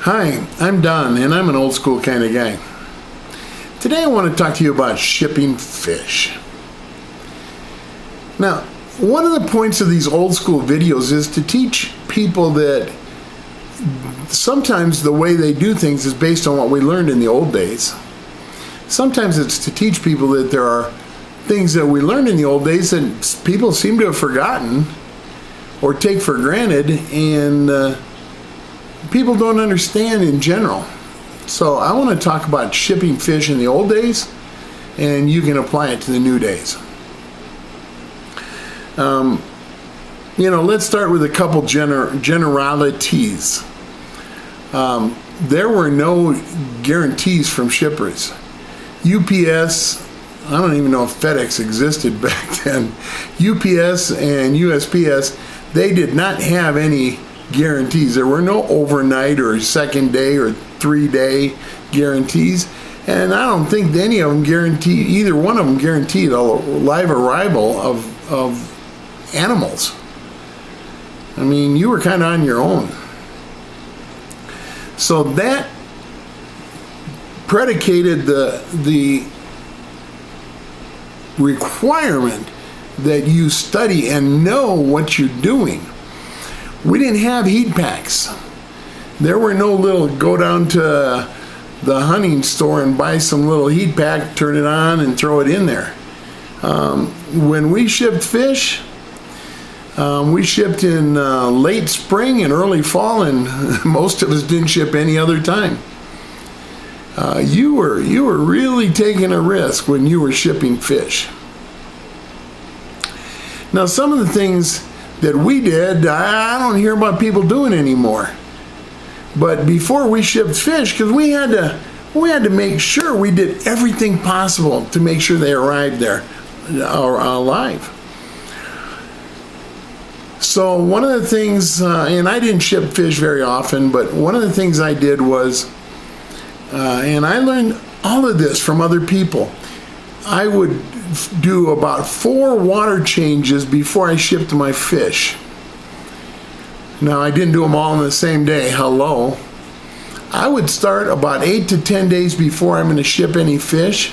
Hi, I'm Don, and I'm an old school kind of guy. Today I want to talk to you about shipping fish. Now, one of the points of these old school videos is to teach people that sometimes the way they do things is based on what we learned in the old days. Sometimes it's to teach people that there are things that we learned in the old days that people seem to have forgotten or take for granted, and people don't understand in general. So I want to talk about shipping fish in the old days, and you can apply it to the new days. Let's start with a couple generalities. There were no guarantees from shippers. UPS, I don't even know if FedEx existed back then. UPS and USPS, they did not have any guarantees. There were no overnight or second day or 3-day guarantees, and I don't think any of them guaranteed, either one of them guaranteed a live arrival of animals. I mean, you were kind of on your own. So that predicated the requirement that you study and know what you're doing. We didn't have heat packs. There were no little go down to the hunting store and buy some little heat pack, turn it on, and throw it in there. When we shipped fish, we shipped in late spring and early fall, and most of us didn't ship any other time. You were really taking a risk when you were shipping fish. Now, some of the things that we did, I don't hear about people doing anymore. But before we shipped fish, because we had to make sure we did everything possible to make sure they arrived there alive. So one of the things, and I didn't ship fish very often, but one of the things I did was, and I learned all of this from other people, I would do about 4 water changes before I shipped my fish. Now, I didn't do them all in the same day. Hello. I would start about 8 to 10 days before I'm going to ship any fish,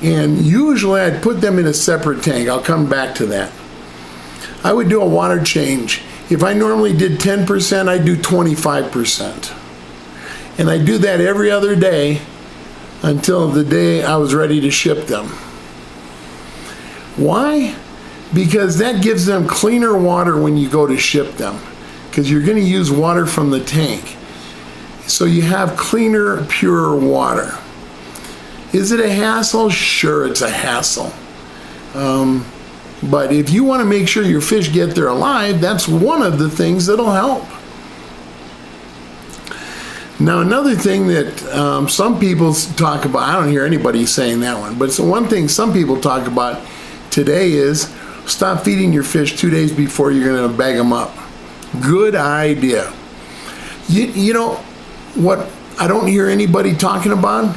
and usually I'd put them in a separate tank. I'll come back to that. I would do a water change. If I normally did 10%, I'd do 25%. And I do that every other day until the day I was ready to ship them. Why? Because that gives them cleaner water when you go to ship them, because you're going to use water from the tank. So you have cleaner, purer water. Is it a hassle? Sure, it's a hassle. But if you want to make sure your fish get there alive, that's one of the things that'll help. Now, another thing that some people talk about, I don't hear anybody saying that one, but so one thing some people talk about today is stop feeding your fish 2 days before you're going to bag them up. Good idea. You know what I don't hear anybody talking about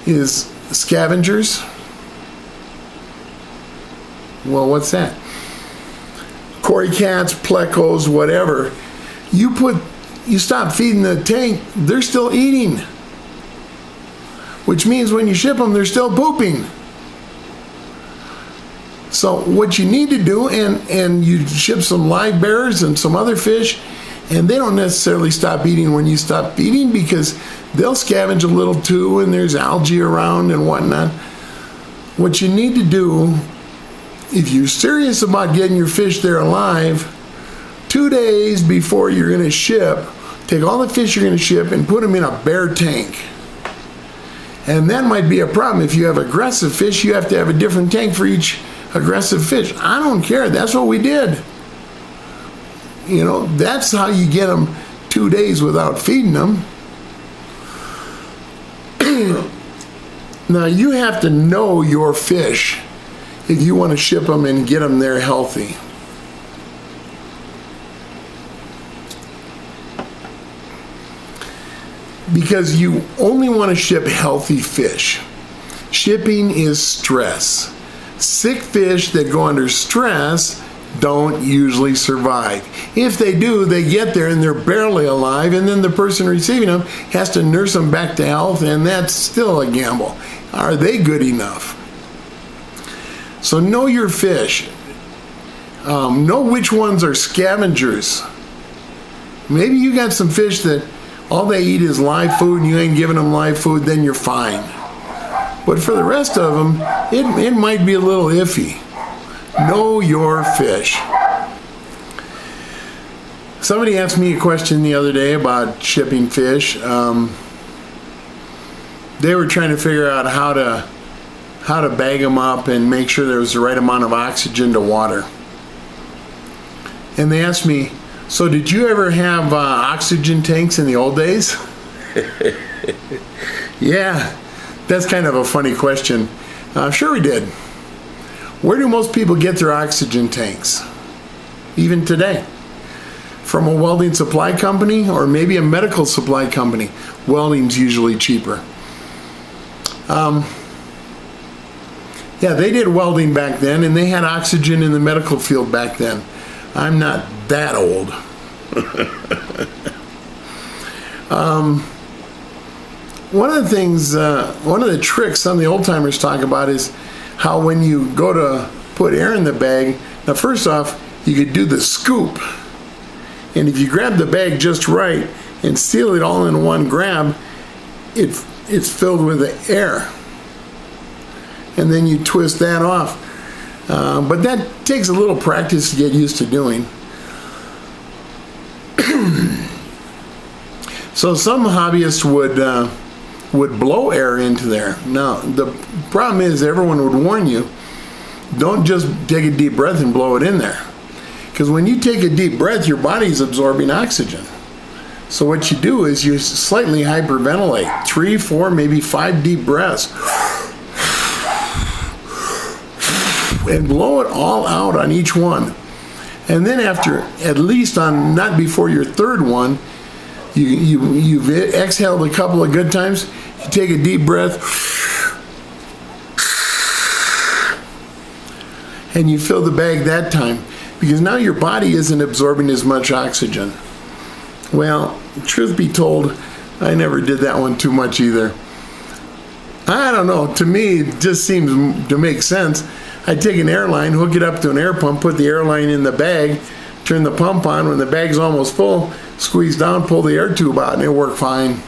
is scavengers. Well, what's that? Cory cats, plecos, whatever. You stop feeding the tank, they're still eating. Which means when you ship them, they're still pooping. So what you need to do, and you ship some live bears and some other fish, and they don't necessarily stop eating when you stop feeding, because they'll scavenge a little too, and there's algae around and whatnot. What you need to do, if you're serious about getting your fish there alive, 2 days before you're going to ship, take all the fish you're going to ship and put them in a bare tank. And that might be a problem. If you have aggressive fish, you have to have a different tank for each aggressive fish. I don't care. That's what we did. You know, that's how you get them 2 days without feeding them. Now, you have to know your fish if you want to ship them and get them there healthy. Because you only want to ship healthy fish. Shipping is stress. Sick fish that go under stress don't usually survive. If they do, they get there and they're barely alive, and then the person receiving them has to nurse them back to health, and that's still a gamble. Are they good enough? So know your fish. Know which ones are scavengers. Maybe you got some fish that all they eat is live food and you ain't giving them live food, then you're fine. But for the rest of them, it might be a little iffy. Know your fish. Somebody asked me a question the other day about shipping fish. They were trying to figure out how to bag them up and make sure there was the right amount of oxygen to water. And they asked me, so did you ever have oxygen tanks in the old days? Yeah, that's kind of a funny question. Sure we did. Where do most people get their oxygen tanks? Even today? From a welding supply company or maybe a medical supply company? Welding's usually cheaper. Yeah, they did welding back then, and they had oxygen in the medical field back then. I'm not that old. One of the things, one of the tricks some of the old timers talk about is how when you go to put air in the bag, now first off, you could do the scoop. And if you grab the bag just right and seal it all in one grab, it's filled with the air. And then you twist that off. But that takes a little practice to get used to doing. So some hobbyists would blow air into there. Now, the problem is everyone would warn you, don't just take a deep breath and blow it in there. Because when you take a deep breath, your body's absorbing oxygen. So what you do is you slightly hyperventilate, 3, 4, maybe 5 deep breaths. And blow it all out on each one. And then after, at least on, not before your third one, you've exhaled a couple of good times, you take a deep breath, and you fill the bag that time. Because now your body isn't absorbing as much oxygen. Well, truth be told, I never did that one too much either. I don't know, to me, it just seems to make sense. I'd take an airline, hook it up to an air pump, put the airline in the bag, turn the pump on. When the bag's almost full, squeeze down, pull the air tube out, and it worked fine.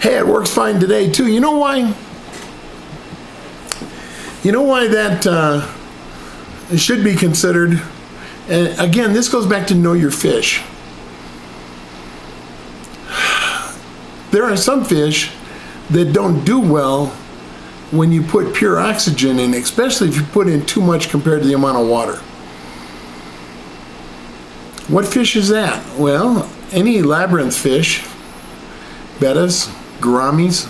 Hey, it works fine today too. You know why? You know why that should be considered? And again, this goes back to know your fish. There are some fish that don't do well when you put pure oxygen in, especially if you put in too much compared to the amount of water. What fish is that? Well, any labyrinth fish, bettas, gouramis,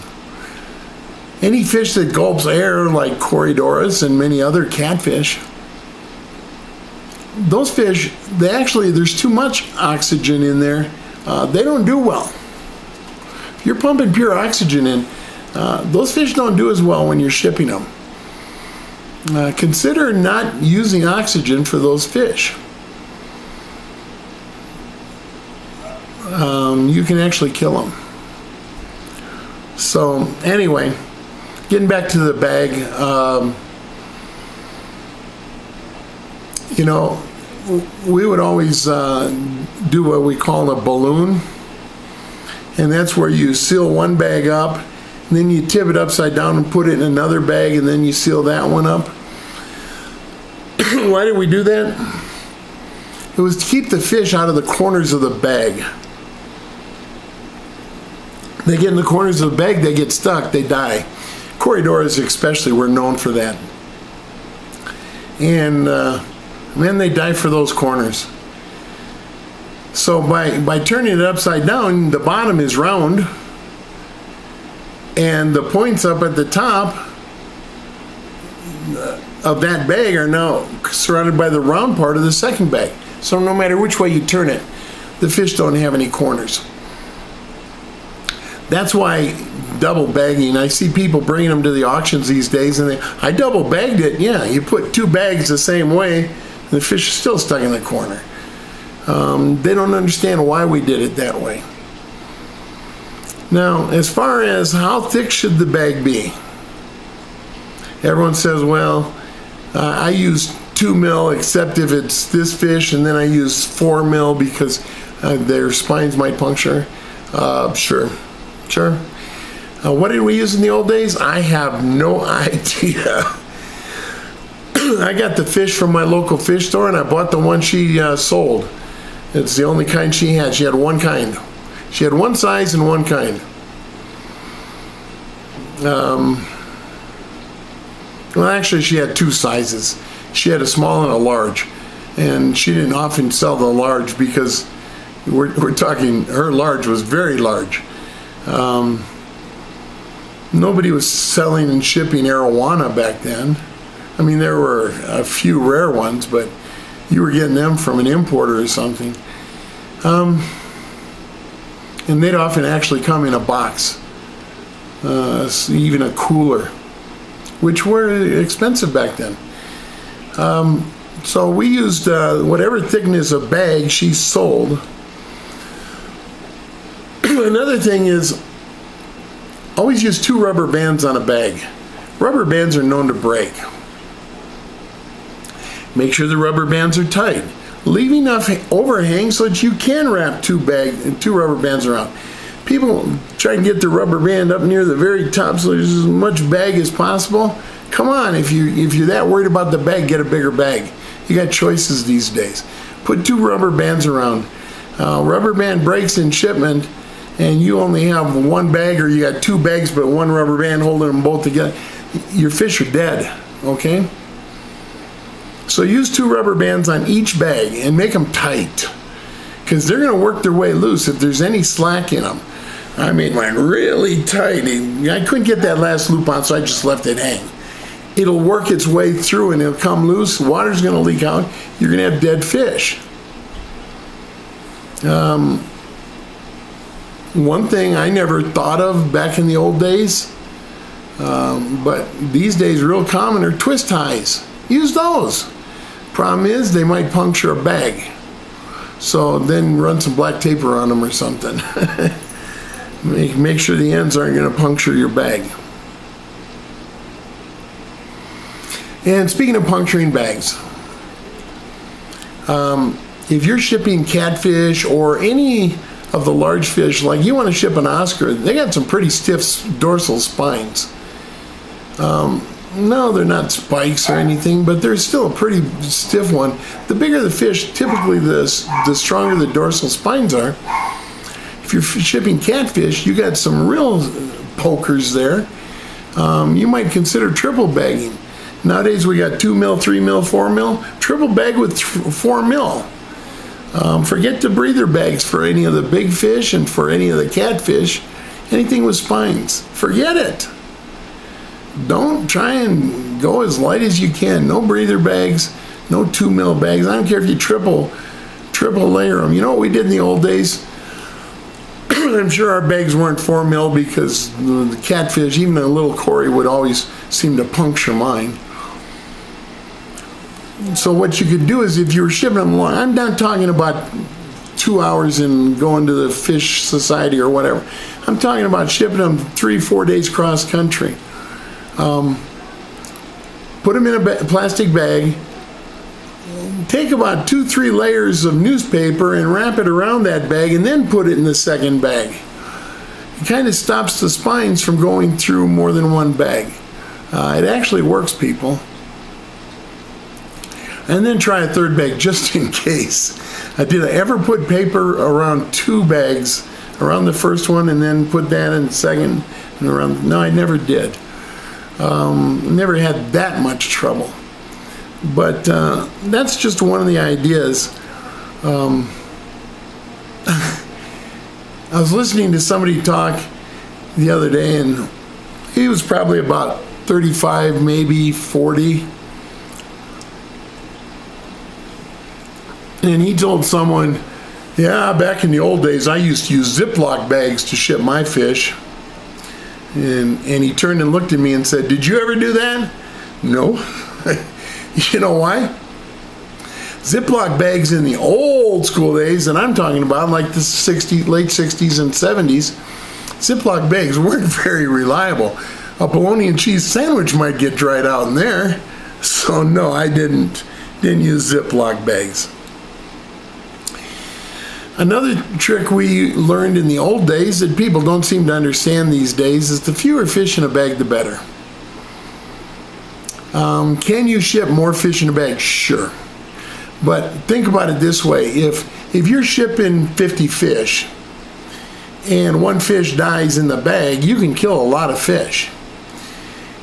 any fish that gulps air like Corydoras and many other catfish. Those fish, there's too much oxygen in there. They don't do well. If you're pumping pure oxygen in, those fish don't do as well when you're shipping them. Consider not using oxygen for those fish. You can actually kill them. So anyway, getting back to the bag, you know, we would always do what we call a balloon, and that's where you seal one bag up, and then you tip it upside down and put it in another bag, and then you seal that one up. Why did we do that? It was to keep the fish out of the corners of the bag. They get in the corners of the bag, they get stuck, they die. Corydoras especially were known for that. And then they die for those corners. So by turning it upside down, the bottom is round, and the points up at the top of that bag are now surrounded by the round part of the second bag. So no matter which way you turn it, the fish don't have any corners. That's why double bagging, I see people bringing them to the auctions these days, and I double bagged it. Yeah, you put 2 bags the same way, and the fish is still stuck in the corner. They don't understand why we did it that way. Now, as far as how thick should the bag be, everyone says, well, I use 2 mil except if it's this fish, and then I use 4 mil because their spines might puncture. Sure. What did we use in the old days? I have no idea. I got the fish from my local fish store, and I bought the one she sold. It's the only kind she had. She had one kind. She had one size and one kind. Well, actually, she had 2 sizes. She had a small and a large, and she didn't often sell the large because we're talking, her large was very large. Nobody was selling and shipping arowana back then. I mean, there were a few rare ones, but you were getting them from an importer or something. And they'd often actually come in a box, even a cooler, which were expensive back then. So we used whatever thickness of bag she sold. Another thing is, always use 2 rubber bands on a bag. Rubber bands are known to break. Make sure the rubber bands are tight. Leave enough overhang so that you can wrap 2 rubber bands around. People try and get the rubber band up near the very top so there's as much bag as possible. Come on, if you're that worried about the bag, get a bigger bag. You got choices these days. Put 2 rubber bands around. Rubber band breaks in shipment, and you only have 1 bag, or you got 2 bags but 1 rubber band holding them both together. Your fish are dead, okay? So use 2 rubber bands on each bag and make them tight, because they're going to work their way loose if there's any slack in them. I made mine really tight. I couldn't get that last loop on, so I just left it hang. It'll work its way through and it'll come loose. Water's going to leak out. You're going to have dead fish. One thing I never thought of back in the old days, but these days real common, are twist ties. Use those. Problem is they might puncture a bag. So then run some black tape around them or something. Make sure the ends aren't going to puncture your bag. And speaking of puncturing bags, if you're shipping catfish or any of the large fish, like you want to ship an Oscar, they got some pretty stiff dorsal spines. No, they're not spikes or anything, but they're still a pretty stiff one. The bigger the fish, typically the stronger the dorsal spines are. If you're shipping catfish, you got some real pokers there. You might consider triple bagging. Nowadays we got 2 mil, 3 mil, 4 mil. Triple bag with 4 mil. Forget the breather bags for any of the big fish and for any of the catfish. Anything with spines, forget it. Don't try and go as light as you can. No breather bags, no 2 mil bags. I don't care if you triple layer them. You know what we did in the old days? I'm sure our bags weren't 4 mil because the catfish, even a little Cory, would always seem to puncture mine. So what you could do is, if you were shipping them long, I'm not talking about 2 hours and going to the fish society or whatever. I'm talking about shipping them 3-4 days cross country. Put them in a plastic bag, take about 2-3 layers of newspaper and wrap it around that bag, and then put it in the second bag. It kind of stops the spines from going through more than one bag. It actually works, people. And then try a third bag just in case. Did I ever put paper around 2 bags, around the first one, and then put that in the second and around? No, I never did. Never had that much trouble. But that's just one of the ideas. I was listening to somebody talk the other day, and he was probably about 35, maybe 40. And he told someone, yeah, back in the old days, I used to use Ziploc bags to ship my fish. And he turned and looked at me and said, "Did you ever do that?" No. You know why? Ziploc bags in the old school days, and I'm talking about like the late 60s and 70s, Ziploc bags weren't very reliable. A bologna and cheese sandwich might get dried out in there. So no, I didn't use Ziploc bags. Another trick we learned in the old days that people don't seem to understand these days is the fewer fish in a bag, the better. Can you ship more fish in a bag? Sure. But think about it this way. If you're shipping 50 fish and one fish dies in the bag, you can kill a lot of fish.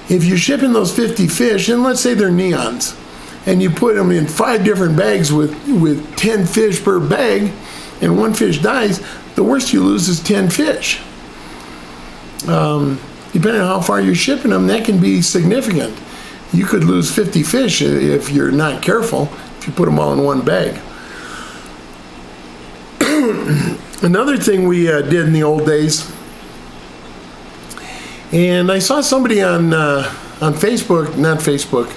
If you're shipping those 50 fish, and let's say they're neons, and you put them in 5 different bags with 10 fish per bag, and one fish dies, the worst you lose is 10 fish. Depending on how far you're shipping them, that can be significant. You could lose 50 fish if you're not careful, if you put them all in one bag. Another thing we did in the old days, and I saw somebody on Facebook, not Facebook,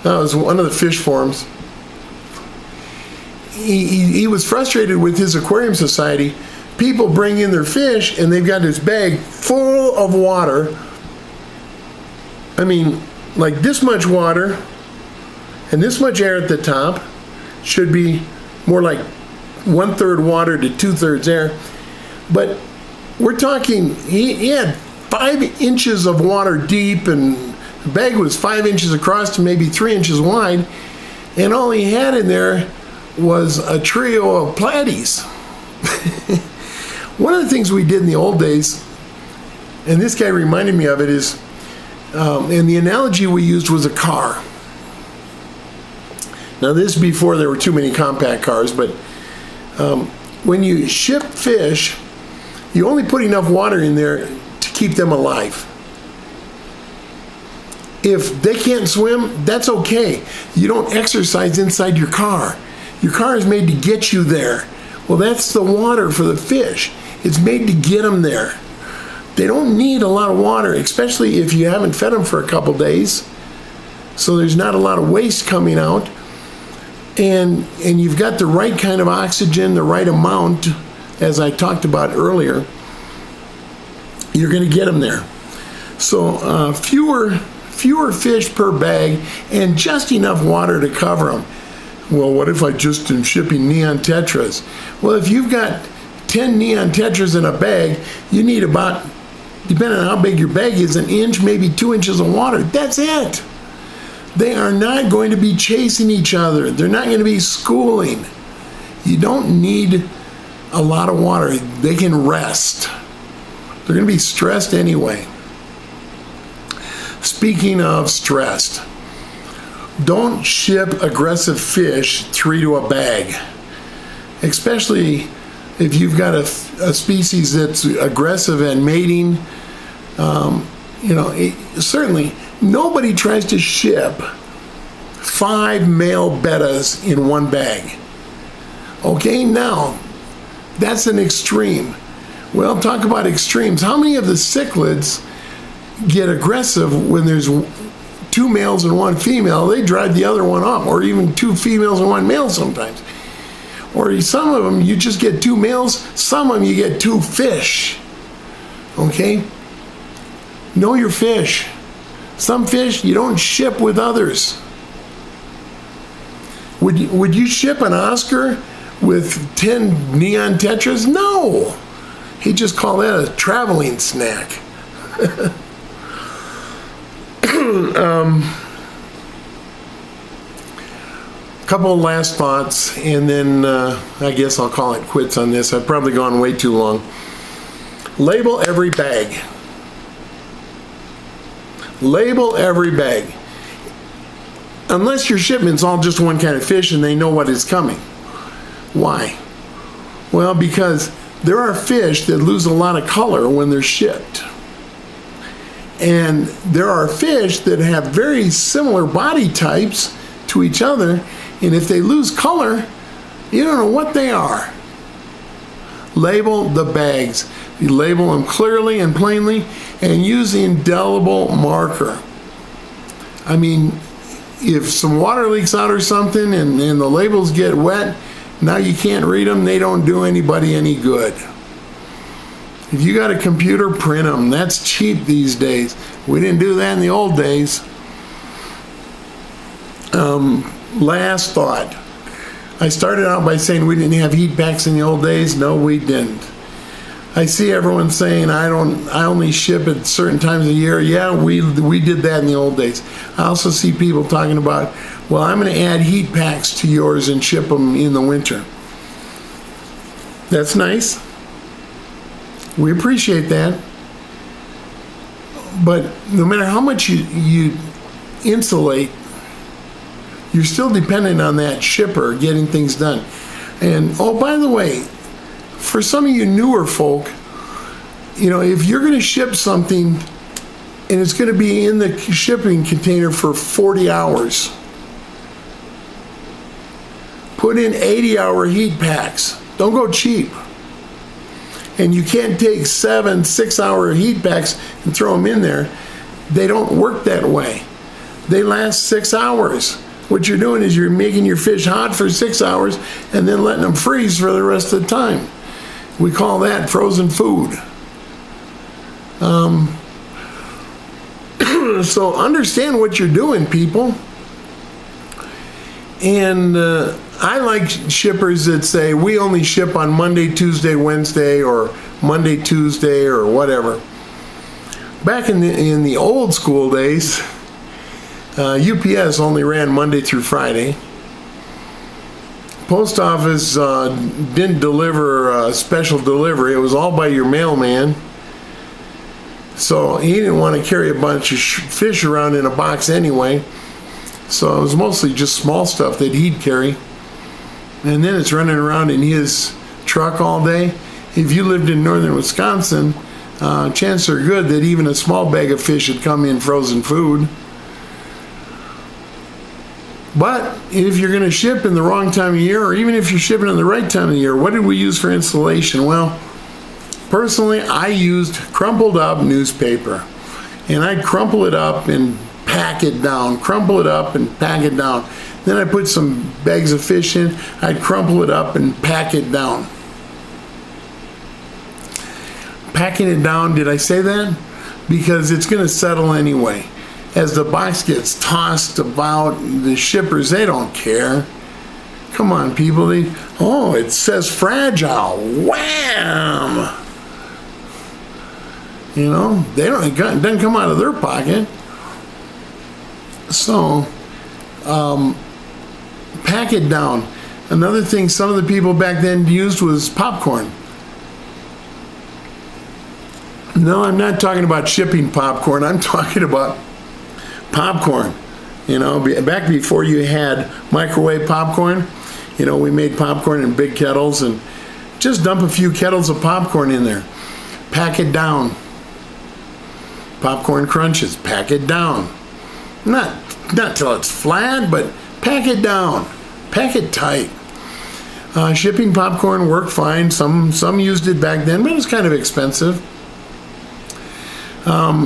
it was one of the fish forums. He was frustrated with his aquarium society. People bring in their fish and they've got this bag full of water. I mean, like this much water and this much air at the top. Should be more like 1/3 water to 2/3 air. But we're talking, he had 5 inches of water deep, and the bag was 5 inches across to maybe 3 inches wide, and all he had in there was a trio of platies. One of the things we did in the old days, and this guy reminded me of it, is, and the analogy we used was a car. Now this is before there were too many compact cars, but when you ship fish, you only put enough water in there to keep them alive. If they can't swim, that's okay. You don't exercise inside your car. Your car is made to get you there. Well, that's the water for the fish. It's made to get them there. They don't need a lot of water, especially if you haven't fed them for a couple days. So there's not a lot of waste coming out. And you've got the right kind of oxygen, the right amount, as I talked about earlier. You're going to get them there. So fewer fish per bag and just enough water to cover them. Well, what if I just am shipping neon tetras? Well, if you've got 10 neon tetras in a bag, you need about, depending on how big your bag is, 1 inch, maybe 2 inches of water. That's it. They are not going to be chasing each other. They're not going to be schooling. You don't need a lot of water. They can rest. They're going to be stressed anyway. Speaking of stressed, don't ship aggressive fish 3 to a bag, especially if you've got a species that's aggressive and mating. Certainly nobody tries to ship 5 male bettas in one bag. Okay, now that's an extreme. Well, talk about extremes. How many of the cichlids get aggressive when there's 2 males and 1 female? They drive the other one off, or even 2 females and 1 male sometimes. Or some of them, you just get 2 males, some of them you get 2 fish. Okay? Know your fish. Some fish you don't ship with others. Would you ship an Oscar with 10 neon tetras? No. He'd just call that a traveling snack. Couple of last thoughts, and then I guess I'll call it quits on this. I've probably gone way too long. Label every bag. Label every bag. Unless your shipment's all just one kind of fish and they know what is coming. Why? Well, because there are fish that lose a lot of color when they're shipped. And there are fish that have very similar body types to each other, and if they lose color, you don't know what they are. Label the bags. You label them clearly and plainly, and use the indelible marker. I mean, if some water leaks out or something and the labels get wet, now you can't read them, they don't do anybody any good. If you got a computer, print them. That's cheap these days. We didn't do that in the old days. Last thought. I started out by saying we didn't have heat packs in the old days. No, we didn't. I see everyone saying I only ship at certain times of the year. Yeah, we did that in the old days. I also see people talking about, well, I'm going to add heat packs to yours and ship them in the winter. That's nice. We appreciate that. But no matter how much you insulate, you're still dependent on that shipper getting things done. And oh, by the way, for some of you newer folk, you know, if you're going to ship something and it's going to be in the shipping container for 40 hours, put in 80-hour heat packs. Don't go cheap. And you can't take 7 6-hour heat packs and throw them in there. They don't work that way. They last 6 hours. What you're doing is you're making your fish hot for 6 hours and then letting them freeze for the rest of the time. We call that frozen food. So understand what you're doing, people. And I like shippers that say we only ship on Monday, Tuesday, Wednesday, or Monday, Tuesday, or whatever. Back in the old school days, UPS only ran Monday through Friday. Post office didn't deliver special delivery. It was all by your mailman. So he didn't want to carry a bunch of fish around in a box anyway. So it was mostly just small stuff that he'd carry. And then it's running around in his truck all day. If you lived in northern Wisconsin, chances are good that even a small bag of fish would come in frozen food. But if you're going to ship in the wrong time of year, or even if you're shipping in the right time of year, what did we use for insulation? Well, personally, I used crumpled up newspaper. And I'd crumple it up and pack it down, crumple it up and pack it down. Then I put some bags of fish in, I'd crumple it up and pack it down. Packing it down, did I say that? Because it's going to settle anyway. As the box gets tossed about, the shippers, they don't care. Come on, people. It says fragile. Wham! You know, it doesn't come out of their pocket. So, pack it down. Another thing some of the people back then used was popcorn. No, I'm not talking about shipping popcorn. I'm talking about popcorn. You know, back before you had microwave popcorn, you know, we made popcorn in big kettles, and just dump a few kettles of popcorn in there. Pack it down. Popcorn crunches. Pack it down. Not till it's flat, but pack it down. Pack it tight. Shipping popcorn worked fine. Some used it back then, but it was kind of expensive.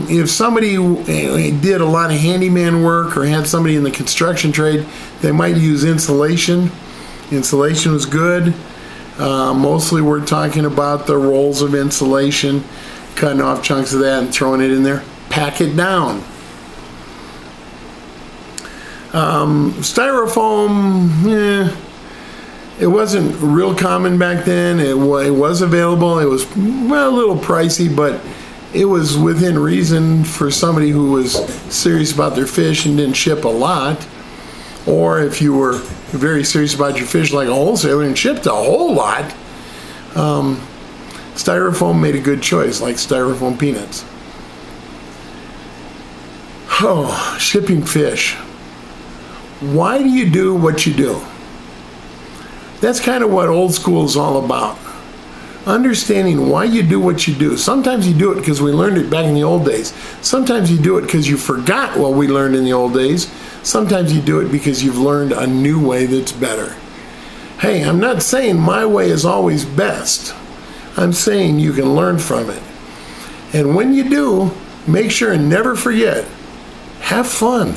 If somebody did a lot of handyman work or had somebody in the construction trade, they might use insulation. Insulation was good. Mostly we're talking about the rolls of insulation, cutting off chunks of that and throwing it in there. Pack it down. Styrofoam, it wasn't real common back then. It was available. It was a little pricey, but it was within reason for somebody who was serious about their fish and didn't ship a lot. Or if you were very serious about your fish like a wholesaler and shipped a whole lot, Styrofoam made a good choice, like Styrofoam peanuts. Oh, shipping fish. Why do you do what you do? That's kind of what old school is all about. Understanding why you do what you do. Sometimes you do it because we learned it back in the old days. Sometimes you do it because you forgot what we learned in the old days. Sometimes you do it because you've learned a new way that's better. Hey, I'm not saying my way is always best. I'm saying you can learn from it. And when you do, make sure and never forget, have fun.